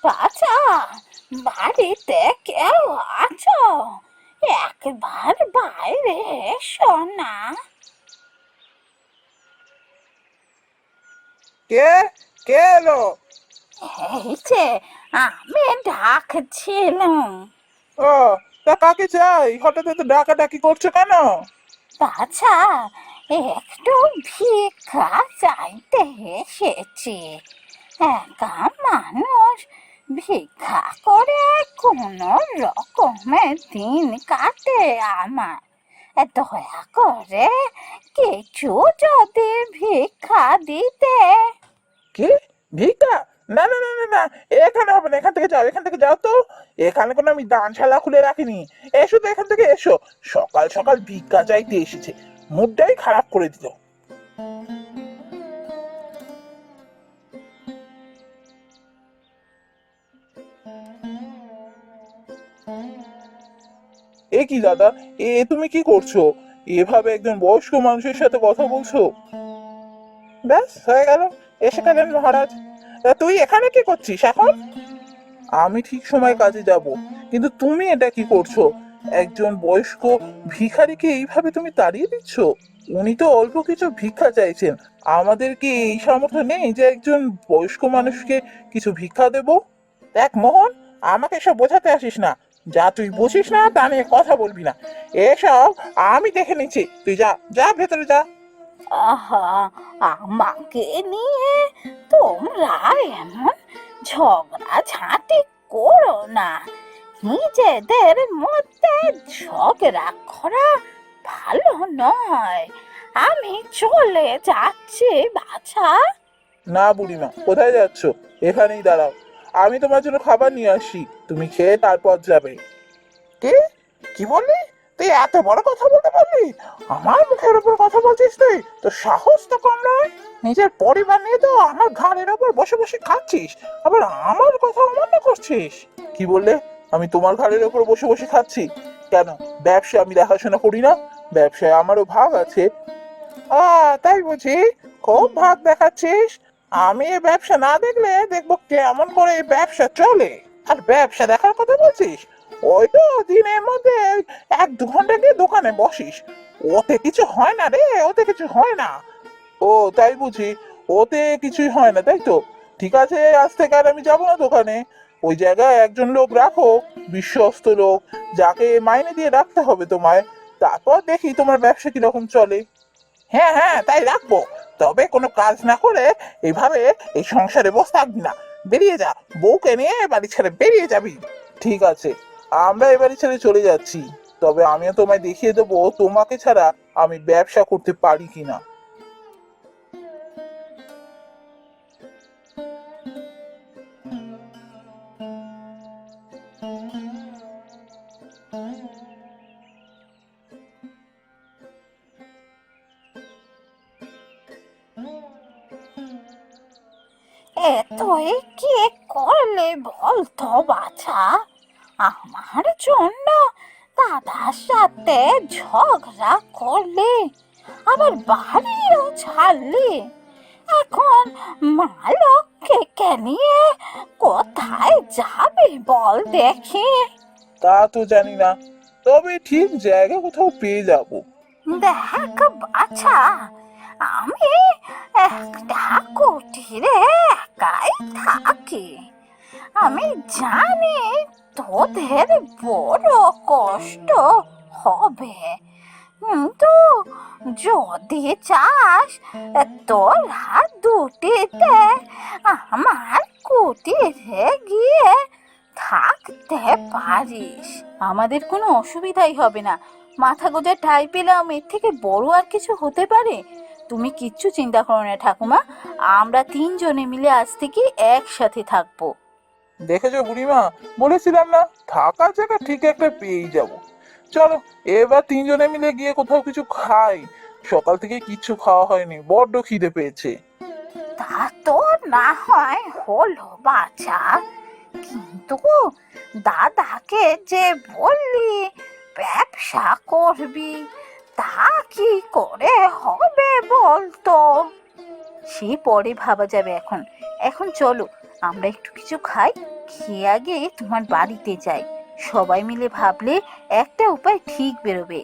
বাছা, বাড়িতে কেউ আছো? একবার বাইরে এসো না। কে কে এলো? এই যে আমি ডাকছিলাম। ও, তা কাকে চাই? হঠাৎ এত ডাকাডাকি করছো কেন? বাছা, একটু ভিক্ষা চাইতে এসেছি। একা মানুষ, ভিক্ষা করে কোনো রকমের দিন কাটে আমার। দয়া করে কিছু যদি ভিক্ষা দিতে। কি? ভিক্ষা? না না না না না, এখানে হবে না, এখান থেকে যাও, এখান থেকে যাও তো। এখানে কোনো আমি দানশালা খুলে রাখিনি। এসো তো, এখান থেকে এসো। সকাল সকাল ভিক্ষা চাইতে এসেছে, মুডটাই খারাপ করে দিল। এ কি দাদা, তুমি কি করছো? এভাবে একজন বয়স্ক মানুষের সাথে কথা বলছো? ব্যাস হয়ে গেল, এসে গেলেন মহারাজ। তা তুই এখানে কি করছিস এখন? আমি ঠিক সময় কাজে যাব, কিন্তু তুমি এটা কি করছো? একজন বয়স্ক ভিখারিকে এইভাবে তুমি তাড়িয়ে দিচ্ছ? উনি তো অল্প কিছু ভিক্ষা চাইছেন। আমাদের কি এই সামর্থ্য নেই যে একজন বয়স্ক মানুষকে কিছু ভিক্ষা দেব? দেখ মোহন, আমাকে সব বোঝাতে আসিস না। যা তুই বুঝিস না তা নিয়ে কথা বলবি না। এসব আমি দেখে নিচ্ছি, তুই যা যা ভেতরে যা। আহা, আমাকে নিয়ে তোমরা এমন ঝগড়াঝাঁটি করো না। নিজেদের মধ্যে ঝগড়া করা ভালো নয়। আমি চলে যাচ্ছি বাছা। না বুড়িমা, কোথায় যাচ্ছ? এখানেই দাঁড়াও, আমি তোমার জন্য খাবার নিয়ে আসি, তুমি খেয়ে তারপর যাবে। কে? কি বললি? তুই এত বড় কথা বলতে পারলি? আমার মুখের উপর কথা বলছিস তুই? তোর সাহস তো কম নয়। নিজের পরিবার নিয়ে তো আমার ঘাড়ের উপর বসে বসে খাচ্ছিস, আবার আমার কথা অমান্য করছিস। কি বললে? আমি তোমার ঘাড়ের উপর বসে বসে খাচ্ছি? কেন, ব্যবসা আমি দেখাশোনা করি না? ব্যবসায় আমারও ভাগ আছে। তাই বুঝি? খুব ভাগ দেখাচ্ছিস। আমি এই ব্যবসা না দেখলে দেখবো কেমন করে এই ব্যবসা চলে। আর ব্যবসা দেখার কথা বলছিস? ওই তো দিনের মধ্যে 1-2 ঘন্টা গিয়ে দোকানে বসিস। ওতে কিছু হয় না রে, ওতে কিছু হয় না। ও তাই বুঝি? ওতে কিছুই হয় না তাই তো? ঠিক আছে, আজ থেকে আর আমি যাবো না দোকানে। ওই জায়গায় একজন লোক রাখো, বিশ্বস্ত লোক, যাকে মাইনে দিয়ে রাখতে হবে তোমায়। তারপর দেখি তোমার ব্যবসা কিরকম চলে। হ্যাঁ হ্যাঁ, তাই রাখবো। তবে কোনো কাজ না করে এইভাবে এই সংসারে বসে থাকবি না। বেরিয়ে যা, বউকে নিয়ে বাড়ি ছেড়ে বেরিয়ে যাবি। ঠিক আছে, আমরা এ বাড়ি ছেড়ে চলে যাচ্ছি। তবে আমিও তোমায় দেখিয়ে দেবো তোমাকে ছাড়া আমি ব্যবসা করতে পারি কিনা। এতই কি করলে বলতো বাছা? আমার জন্য দাদার সাথে ঝগড়া করলে, আবার বাড়িও ছাড়লি। এখন মালকে নিয়ে কোথায় যাবে বল দেখি? তা তো জানি না, তবে ঠিক জায়গা কোথাও পেয়ে যাবো। দেখ বাছা, আমি একটা কুটিরে একাই থাকি। আমি জানি তোদের বড় কষ্ট হবে, কিন্তু যদি চাস তোর হাত দুটিতে আমার কুটিরে গিয়ে থাকতে পারিস। আমাদের কোনো অসুবিধাই হবে না। মাথা গোঁজার ঠাঁই পেলাম, এর থেকে বড় আর কিছু হতে পারে? তুমি কিচ্ছু চিন্তা করো না ঠাকুমা, আমরা তিনজনে মিলে আজ থেকে একসাথে থাকবো। দেখেছো বুড়িমা, বলেছিলাম না, থাকার জায়গা ঠিক একটা পেয়েই যাবো। চলো, এবার তিনজনে মিলে গিয়ে কোথাও কিছু খাই। সকাল থেকে কিচ্ছু খাওয়া হয়নি, বড্ড খিদে পেয়েছে। তা তো না হয় হলো বাছা, কিন্তু দাদাকে যে বললি ব্যবসা করবি, তা কি করে হবে বলতো? সে পরে ভাবা যাবে, এখন এখন চলো আমরা একটু কিছু খাই, খেয়ে আগে তোমার বাড়িতে যাই। সবাই মিলে ভাবলে একটা উপায় ঠিক বেরোবে।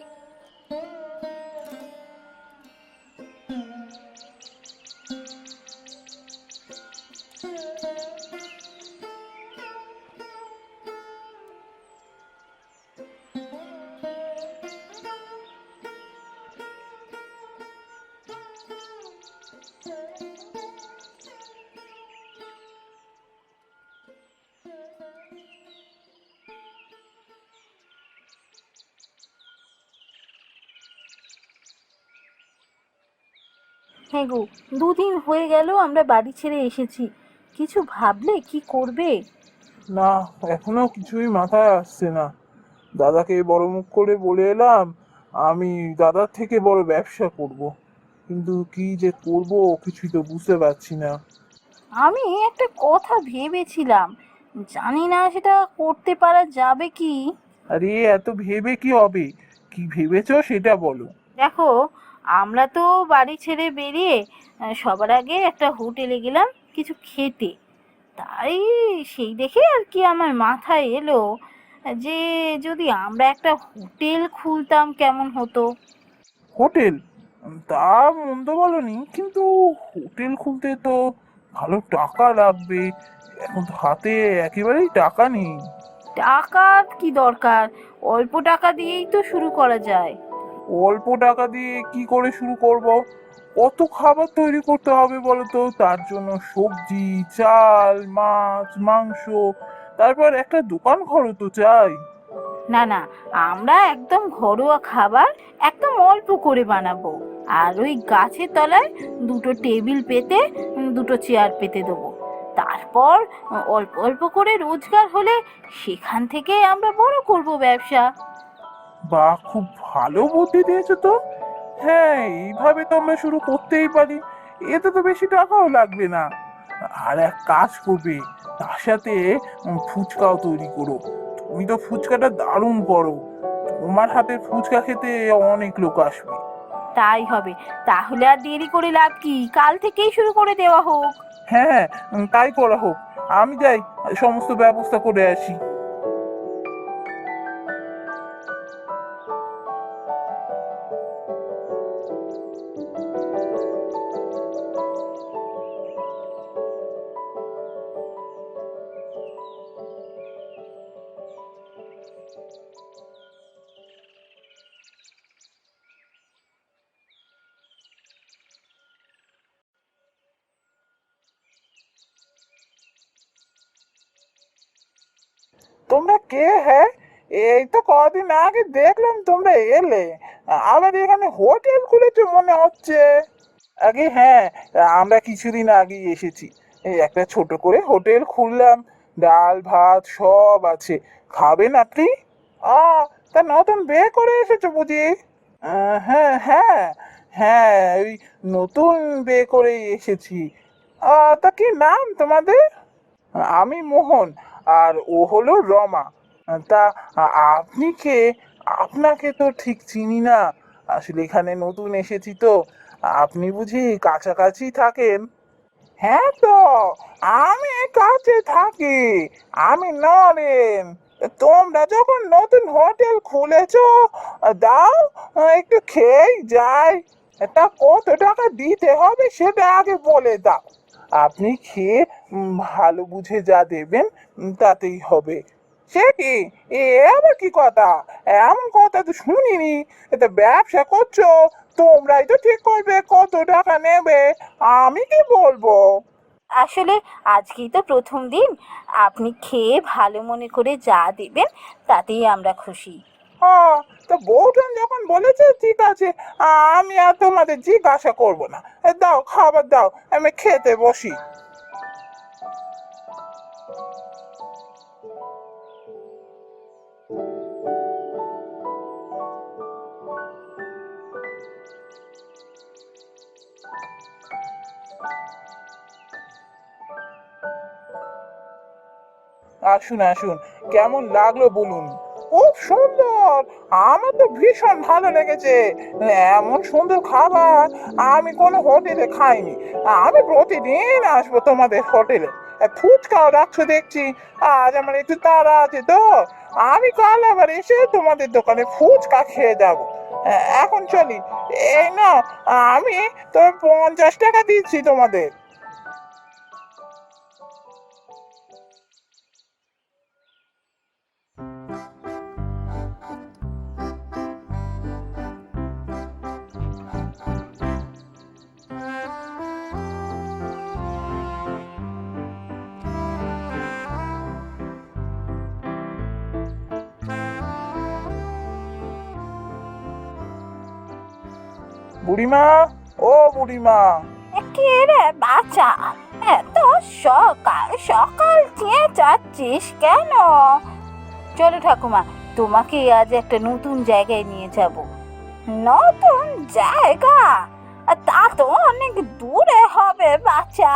হ্যাঁ গো, দুদিন হয়ে গেল আমরা বাড়ি ছেড়ে এসেছি। কিছু ভাবলে কি করবে? না, এখনো কিছুই মাথায় আসছে না। দাদাকে বড় মুখ করে বলে এলাম আমি দাদার থেকে বড় ব্যবসা করব, কিন্তু কি যে করব কিছুই তো বুঝতে পারছি না। আমি একটা কথা ভেবেছিলাম, জানি না সেটা করতে পারা যাবে কি। আরে এত ভেবে কি হবে? কি ভেবেছো সেটা বলো। দেখো, আমরা তো বাড়ি ছেড়ে বেরিয়ে সবার আগে একটা হোটেলে গেলাম কিছু খেতে। তাই সেই দেখে আর কি আমার মাথায় এলো যে যদি আমরা একটা হোটেল খুলতাম কেমন হতো। হোটেল? তা মন্দ বলনি, কিন্তু হোটেল খুলতে তো ভালো টাকা লাগবে। এখন তো হাতে একেবারেই টাকা নেই। টাকার কি দরকার, অল্প টাকা দিয়েই তো শুরু করা যায়। অল্প টাকা দিয়ে কি করে শুরু করব? কত খাবার তৈরি করতে হবে বলো তো? তার জন্য সবজি, চাল, মাছ, মাংস, তারপর একটা দোকান ঘরও তো চাই। না না, আমরা একদম ঘরোয়া খাবার একদম অল্প করে বানাবো। আর ওই গাছের তলায় দুটো টেবিল পেতে দুটো চেয়ার পেতে দেবো। তারপর অল্প অল্প করে রোজগার হলে সেখান থেকে আমরা বড় করব ব্যবসা। বা, খুব ভালো বুদ্ধি দিয়েছো তো। হ্যাঁ, এইভাবে তো আমরা শুরু করতেই পারি। এতে তো বেশি টাকাও লাগবে না। আর এক কাজ করবে, তার সাথে ফুচকাও তৈরি করো। তুমি তো ফুচকাটা দারুণ করো। তোমার হাতের ফুচকা খেতে অনেক লোক আসবে। তাই হবে। তাহলে আর দেরি করে লাভ কি, কাল থেকেই শুরু করে দেওয়া হোক। হ্যাঁ, তাই করা হোক। আমি যাই, সমস্ত ব্যবস্থা করে আসি। তোমরা কে? হ্যাঁ, এই তো কদিন আগে দেখলাম তোমরা এলে, আবার এখানে হোটেল খুলেছো মনে হচ্ছে। আগে হ্যাঁ, আমরা কিছুদিন আগেই এসেছি। এই একটা ছোট করে হোটেল খুললাম, ডাল ভাত সব আছে। খাবেন আপনি? আ তা নতুন বিয়ে করে এসেছো বুঝি? হ্যাঁ হ্যাঁ, হ্যাঁ ওই নতুন বিয়ে করেই এসেছি। তা কি নাম তোমাদের? আমি মোহন, আর ও হলো রমা। তা আপনি কে? আপনাকে তো ঠিক চিনি না। আসলে এখানে নতুন এসেছি তো। আপনি বুঝি কাছাকাছি থাকেন? হ্যাঁ তো, আমি কাছে থাকি। আমি নরেন। তোমরা যখন নতুন হোটেল খুলেছো, দাও, একটু খেয়েই যাই। তা কত টাকা দিতে হবে সেটা আগে বলে দাও। আপনি খেয়ে ভালো বুঝে যা দেবেন, তাতেই হবে। সে কি? এ আবার কি কথা? এমন কথা তো শুনিনি। এটা ব্যবসা করছো, তোমরাই তো ঠিক করবে কত টাকা নেবে। আমি কি বলবো? আসলে আজকেই তো প্রথম দিন, আপনি খেয়ে ভালো মনে করে যা দেবেন তাতেই আমরা খুশি। হ্যাঁ, তো বউঠান যখন বলেছে ঠিক আছে, আমি আর তোমাদের জিজ্ঞাসা করবো না। দাও, খাবার দাও, আমি খেতে বসি। আসুন আসুন, কেমন লাগলো বলুন? খুব সুন্দর। আমার তো ভীষণ ভালো লেগেছে। এমন সুন্দর খাবার আমি কোনো হোটেলে খাইনি। আমি প্রতিদিন আসবো তোমাদের হোটেলে। ফুচকাও রাখছো দেখছি। আজ আমার একটু তাড়া আছে তো, আমি কাল আবার এসে তোমাদের দোকানে ফুচকা খেয়ে যাবো। এখন চলি। এই না, আমি তো 50 টাকা দিচ্ছি তোমাদের। বুড়িমা, ও বুড়িমা। কে রে বাচ্চা, এত সকাল সকাল চেঁচাচ্ছিস কেন? চলো ঠাকুমা, তোমাকে আজ একটা নতুন জায়গায় নিয়ে যাব। নতুন জায়গা? তা তো অনেক দূরে হবে বাচ্চা।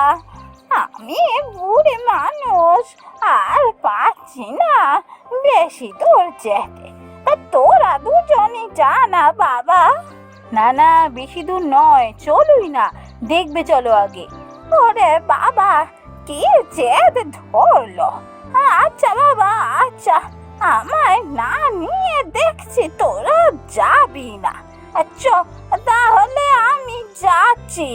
আমি বুড়ি মানুষ, আর পাচ্ছি না বেশি দূর যেতে। তা তোরা দুজনই যা না বাবা। না না, বেশি দূর নয়, চলুই না, দেখবে চলো আগে। ওরে বাবা, কি জেদ ধরলো! আচ্ছা বাবা, আচ্ছা, আমায় না নিয়ে দেখছি তোরা যাবি না। আচ্ছা, তাহলে আমি যাচ্ছি।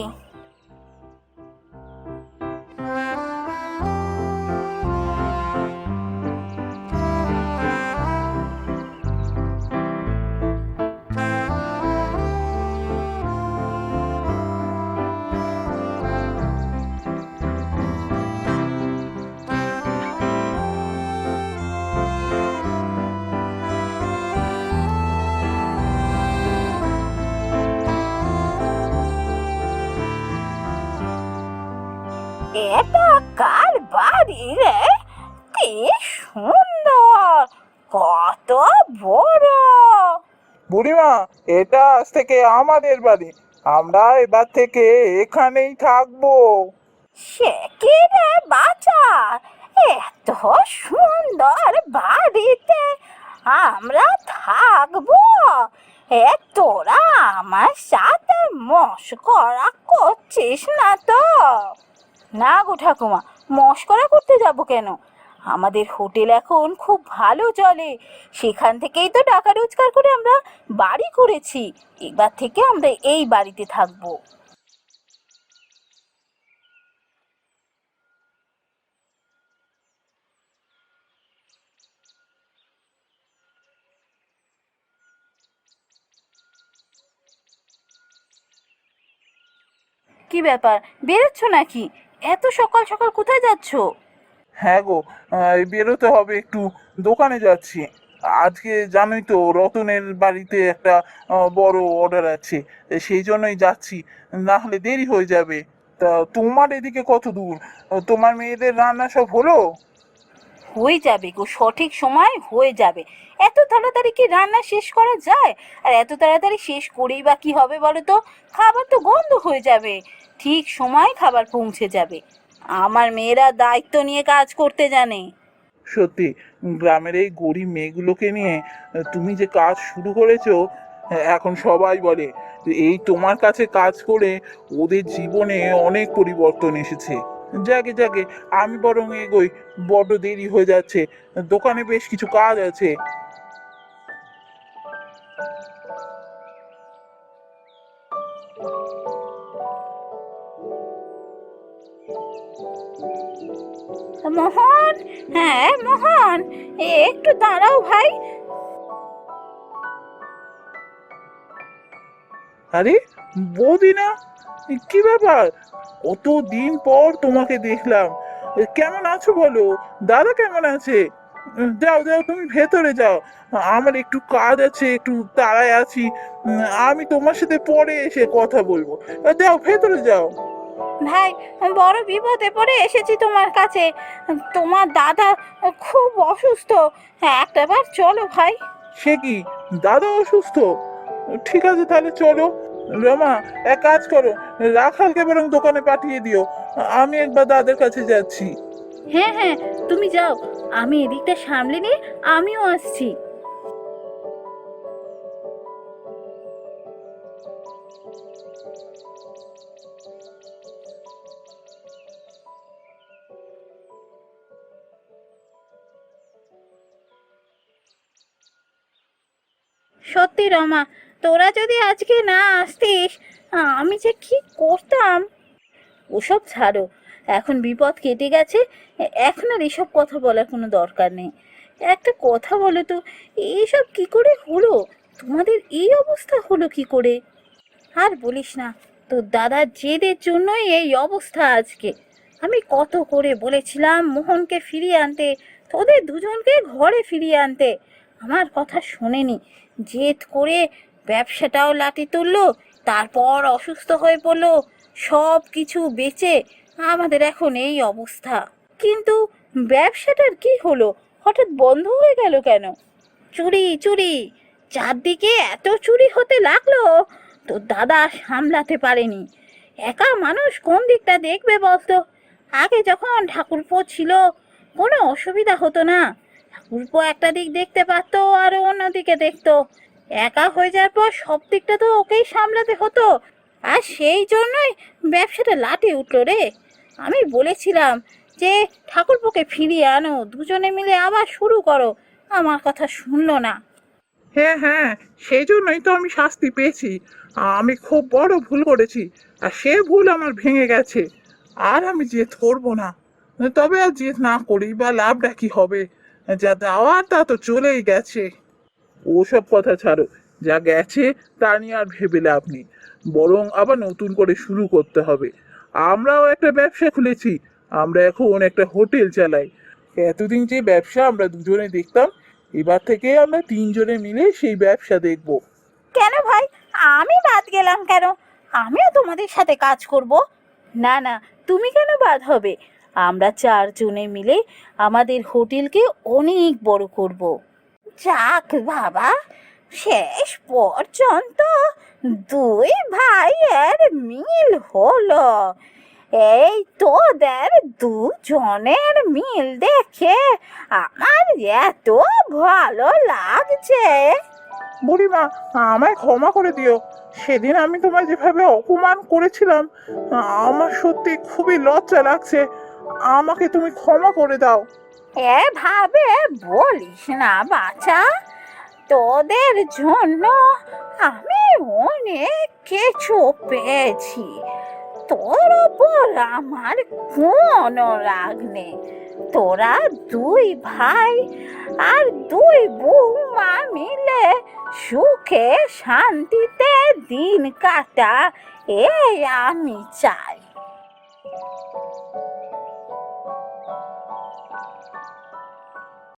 এটা কার বাড়ি রে? কি সুন্দর, কত বড়! বুড়িমা, এটা আজ থেকে আমাদের বাড়ি। আমরা এবার থেকে এখানেই থাকবো। সে কি রে বাচ্চা, এত সুন্দর বাড়িতে আমরা থাকবো? তোরা আমার সাথে মশকরা করছিস না তো? না গো ঠাকুমা, মশকরা করতে যাব কেন? আমাদের হোটেল এখন খুব ভালো চলে, সেখান থেকেই তো টাকা রোজগার করে আমরা বাড়ি করেছি। এবার থেকে আমরা এই বাড়িতে থাকবো। কি ব্যাপার, বেরোচ্ছ নাকি? এত সকাল সকাল কোথায় যাচ্ছ? হ্যাঁ গো, বেরোতে হবে একটু, দোকানে যাচ্ছি। আজকে জানোই তো, রতনের বাড়িতে একটা বড় অর্ডার আছে, সেই জন্যই যাচ্ছি, না হলে দেরি হয়ে যাবে। তা তোমার এদিকে কত দূর? তোমার মেয়েদের রান্না সব হলো? হয়ে যাবে গো, সঠিক সময় হয়ে যাবে। এত তাড়াতাড়ি কি রান্না শেষ করা যায়? আর এত তাড়াতাড়ি শেষ করেই বা কি হবে বলো তো? খাবার তো গন্ধ হয়ে যাবে। ঠিক সময় খাবার পৌঁছে যাবে। আমার মেয়েরা দায়িত্ব নিয়ে কাজ করতে জানে। সত্যি, গ্রামের এই গরিব মেয়েগুলোকে নিয়ে তুমি যে কাজ শুরু করেছো, এখন সবাই বলে যে এই তোমার কাছে কাজ করে ওদের জীবনে অনেক পরিবর্তন এসেছে। যাকে যাকে, আমি বরং এগোই, বড্ড দেরি হয়ে যাচ্ছে, দোকানে বেশ কিছু কাজ আছে। মোহন, হ্যাঁ মোহন, একটু দাঁড়াও ভাই। আরে বৌদি না, কি ব্যাপার? কতদিন পর তোমাকে দেখলাম। কেমন আছো বলো? দাদা কেমন আছে? যাও যাও, তুমি ভেতরে যাও, আমার একটু কাজ আছে, একটু তাড়ায় আছি। আমি তোমার সাথে পরে এসে কথা বলবো। যাও ভেতরে যাও। ভাই, বড় বিপদে পড়ে এসেছি তোমার কাছে। তোমার দাদা খুব অসুস্থ। একটা বার চলো ভাই। সে কি, দাদা অসুস্থ? ঠিক আছে তাহলে চলো। রমা, এক কাজ করো, রাখালকে বরং দোকানে পাঠিয়ে দিও, আমি একবার দাদার কাছে যাচ্ছি। হ্যাঁ হ্যাঁ, তুমি যাও, আমি এদিকটা সামলে নিয়ে আমিও আসছি। সত্যি রমা, তোরা যদি আজকে না আসতিস, আমি যে কি করতাম। ওসব ছাড়ো, এখন বিপদ কেটে গেছে, এখন আর এসব কথা বলার কোনো দরকার নেই। একটা কথা বলো তো, এইসব কি করে হলো? তোমাদের এই অবস্থা হলো কি করে? আর বলিস না, তোর দাদার জেদের জন্যই এই অবস্থা আজকে। আমি কত করে বলেছিলাম মোহনকে ফিরিয়ে আনতে, তোদের দুজনকে ঘরে ফিরিয়ে আনতে। আমার কথা শোনেনি, জেদ করে ব্যবসাটাও লাঠি তুললো, তারপর অসুস্থ হয়ে পড়লো, সব কিছু বেচে আমাদের এখন এই অবস্থা। কিন্তু ব্যবসাটার কি হলো? হঠাৎ বন্ধ হয়ে গেল কেন? চুরি চুরি, চারদিকে এত চুরি হতে লাগলো, তোর দাদা সামলাতে পারেনি। একা মানুষ কোন দিকটা দেখবে বলতো? আগে যখন ঠাকুরপো ছিল কোনো অসুবিধা হতো না, ঠাকুরপো একটা দিক দেখতে পারতো আর অন্যদিকে দেখতো। একা হয়ে যাওয়ার পর সব দিকটা তো ওকেই সামলাতে হতো, আর সেই জন্যই ব্যবসাটা লাটে উঠলো রে। আমি বলেছিলাম যে ঠাকুরপোকে ফিরিয়ে আনো, দুজনে মিলে আবার শুরু করো, আমার কথা শুনলো না। হ্যাঁ হ্যাঁ, সেই জন্যই তো আমি শাস্তি পেয়েছি। আমি খুব বড় ভুল করেছি, আর সে ভুল আমার ভেঙে গেছে। আর আমি জেদ করবো না। তবে আর জেদ না করি বা লাভটা কি হবে? যা দেওয়ার তা তো চলেই গেছে। ওসব কথা ছাড়ো, যা গেছে তা নিয়ে আর ভেবে লাভ নেই। বরং আবার নতুন করে শুরু করতে হবে। আমরাও একটা ব্যবসা খুলেছি, আমরা এখন একটা হোটেল চালাই। এতদিন যে ব্যবসা আমরা দুজনে দেখতাম, এবার থেকে আমরা তিনজনে মিলে সেই ব্যবসা দেখব। কেন ভাই, আমি বাদ গেলাম কেন? আমিও তোমাদের সাথে কাজ করব। না না, তুমি কেন বাদ হবে? আমরা চারজনে মিলে আমাদের হোটেলকে অনেক বড় করব। যাক বাবা, শেষ পর্যন্ত দুই ভাইয়ের মিল হলো। এই তোদের দুজনের মিল দেখে আমার এত ভালো লাগছে। বুড়িমা, আমায় ক্ষমা করে দিও। সেদিন আমি তোমায় যেভাবে অপমান করেছিলাম, আমার সত্যি খুবই লজ্জা লাগছে। আমাকে তুমি ক্ষমা করে দাও। এভাবে বলিস না বাছা, তোদের জন্য আমি অনেক কিছু পেয়েছি। তোর ওপর আমার কোনো রাগ নেই। তোরা দুই ভাই আর দুই বৌমা মিলে সুখে শান্তিতে দিন কাটা, এই আমি চাই।